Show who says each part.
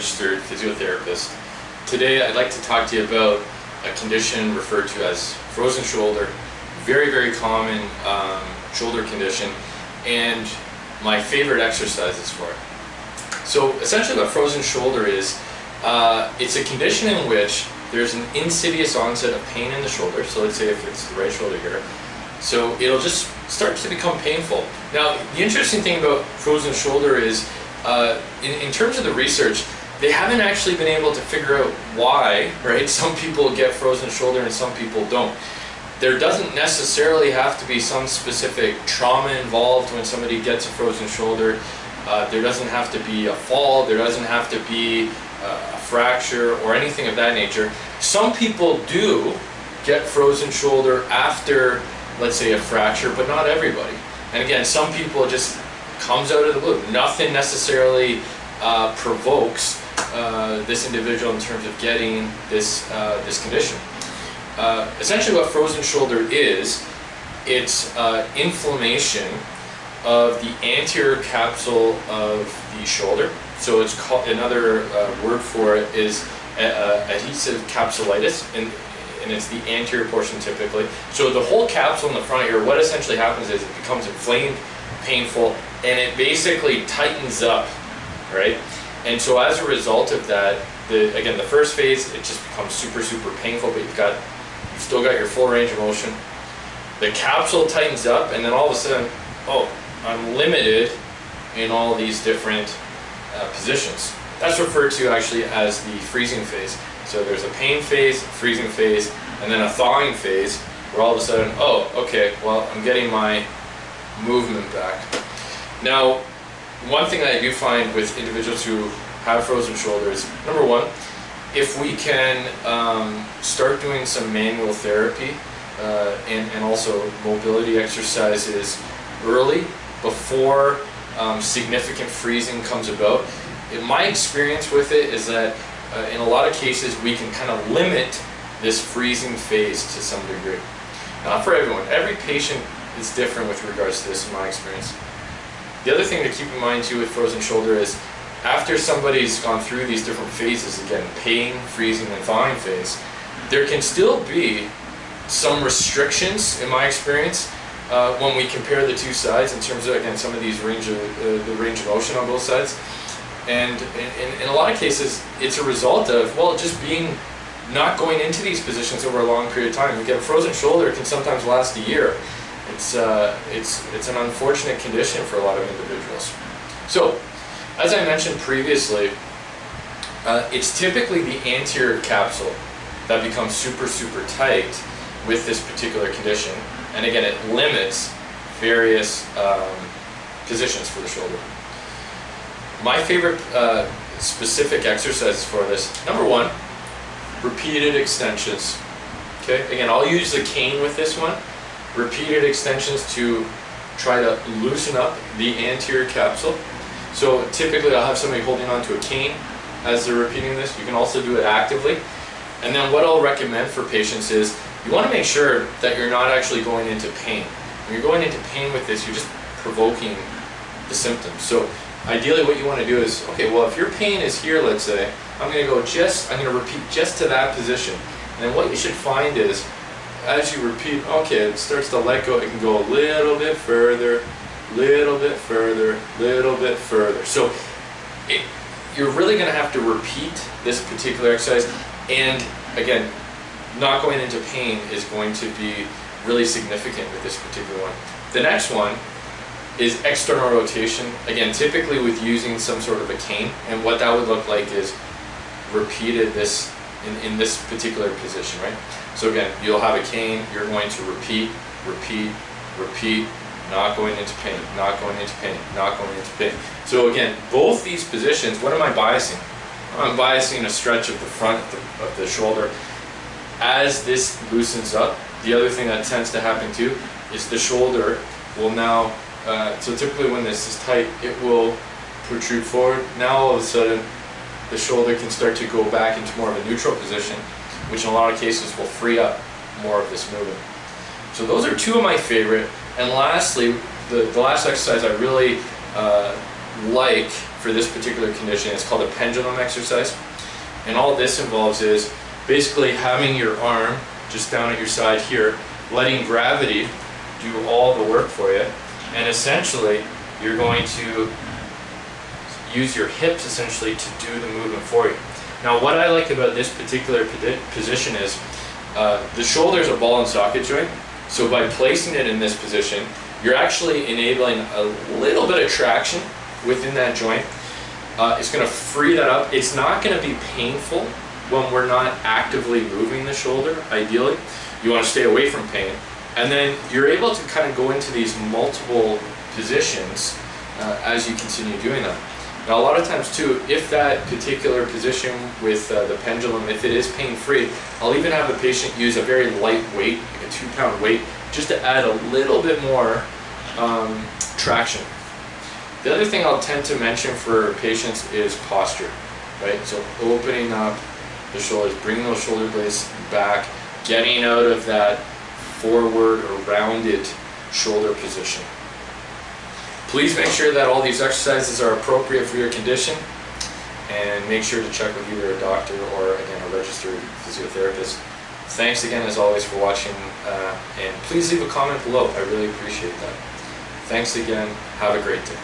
Speaker 1: registered physiotherapist. Today I'd like to talk to you about a condition referred to as frozen shoulder, very, very common shoulder condition, and my favorite exercises for it. So essentially what frozen shoulder is, it's a condition in which there's an insidious onset of pain in the shoulder. So let's say if it's the right shoulder here. So it'll just start to become painful. Now, the interesting thing about frozen shoulder is, in terms of the research, they haven't actually been able to figure out why, right? Some people get frozen shoulder and some people don't. There doesn't necessarily have to be some specific trauma involved when somebody gets a frozen shoulder. There doesn't have to be a fall, there doesn't have to be a fracture or anything of that nature. Some people do get frozen shoulder after, let's say, a fracture, but not everybody. And again, some people it just comes out of the blue. Nothing necessarily provokes this individual in terms of getting this condition. Essentially what frozen shoulder is, it's inflammation of the anterior capsule of the shoulder. So it's called, another word for it is adhesive capsulitis, and it's the anterior portion typically. So the whole capsule in the front here, what essentially happens is it becomes inflamed, painful, and it basically tightens up, right? And so as a result of that, again, the first phase, it just becomes super, super painful, but you've still got your full range of motion. The capsule tightens up, and then all of a sudden, oh, I'm limited in all these different positions. That's referred to actually as the freezing phase. So there's a pain phase, freezing phase, and then a thawing phase, where all of a sudden, oh, okay, well, I'm getting my movement back. Now, one thing that I do find with individuals who have frozen shoulders, number one, if we can start doing some manual therapy and also mobility exercises early, before significant freezing comes about. In my experience with it is that in a lot of cases we can kind of limit this freezing phase to some degree. Not for everyone. Every patient is different with regards to this in my experience. The other thing to keep in mind too with frozen shoulder is after somebody's gone through these different phases, again, pain, freezing, and thawing phase, there can still be some restrictions in my experience when we compare the two sides in terms of, again, some of these the range of motion on both sides. And in a lot of cases, it's a result of, well, just not going into these positions over a long period of time. Again, frozen shoulder can sometimes last a year. It's an unfortunate condition for a lot of individuals. So, as I mentioned previously, it's typically the anterior capsule that becomes super, super tight with this particular condition. And again, it limits various positions for the shoulder. My favorite specific exercises for this, number one, repeated extensions. Okay, again, I'll use the cane with this one. Repeated extensions to try to loosen up the anterior capsule. So typically I'll have somebody holding onto a cane as they're repeating this. You can also do it actively. And then what I'll recommend for patients is you want to make sure that you're not actually going into pain. When you're going into pain with this, you're just provoking the symptoms. So ideally what you want to do is, okay, well, if your pain is here, let's say, I'm going to repeat just to that position. And then what you should find is, as you repeat, okay, it starts to let go, it can go a little bit further, little bit further, little bit further. So you're really going to have to repeat this particular exercise, and again, not going into pain is going to be really significant with this particular one. The next one is external rotation, again, typically with using some sort of a cane, and what that would look like is repeated this in this particular position, right? So again, you'll have a cane, you're going to repeat, repeat, repeat, not going into pain, not going into pain, not going into pain. So again, both these positions, what am I biasing? I'm biasing a stretch of the front of the shoulder. As this loosens up, the other thing that tends to happen too is the shoulder will now, so typically when this is tight, it will protrude forward. Now all of a sudden, the shoulder can start to go back into more of a neutral position, which in a lot of cases will free up more of this movement. So those are two of my favorite. And lastly, the last exercise I really like for this particular condition. It's called a pendulum exercise. And all this involves is basically having your arm just down at your side here, letting gravity do all the work for you, and essentially you're going to use your hips essentially to do the movement for you. Now what I like about this particular position is the shoulder is a ball and socket joint, so by placing it in this position you're actually enabling a little bit of traction within that joint. It's going to free that up. It's not going to be painful when we're not actively moving the shoulder. Ideally you want to stay away from pain, and then you're able to kind of go into these multiple positions as you continue doing that. Now a lot of times too, if that particular position with the pendulum, if it is pain-free, I'll even have a patient use a very light weight, like a 2-pound weight, just to add a little bit more traction. The other thing I'll tend to mention for patients is posture, right? So opening up the shoulders, bringing those shoulder blades back, getting out of that forward or rounded shoulder position. Please make sure that all these exercises are appropriate for your condition, and make sure to check with either a doctor or, again, a registered physiotherapist. Thanks again, as always, for watching, and please leave a comment below. I really appreciate that. Thanks again. Have a great day.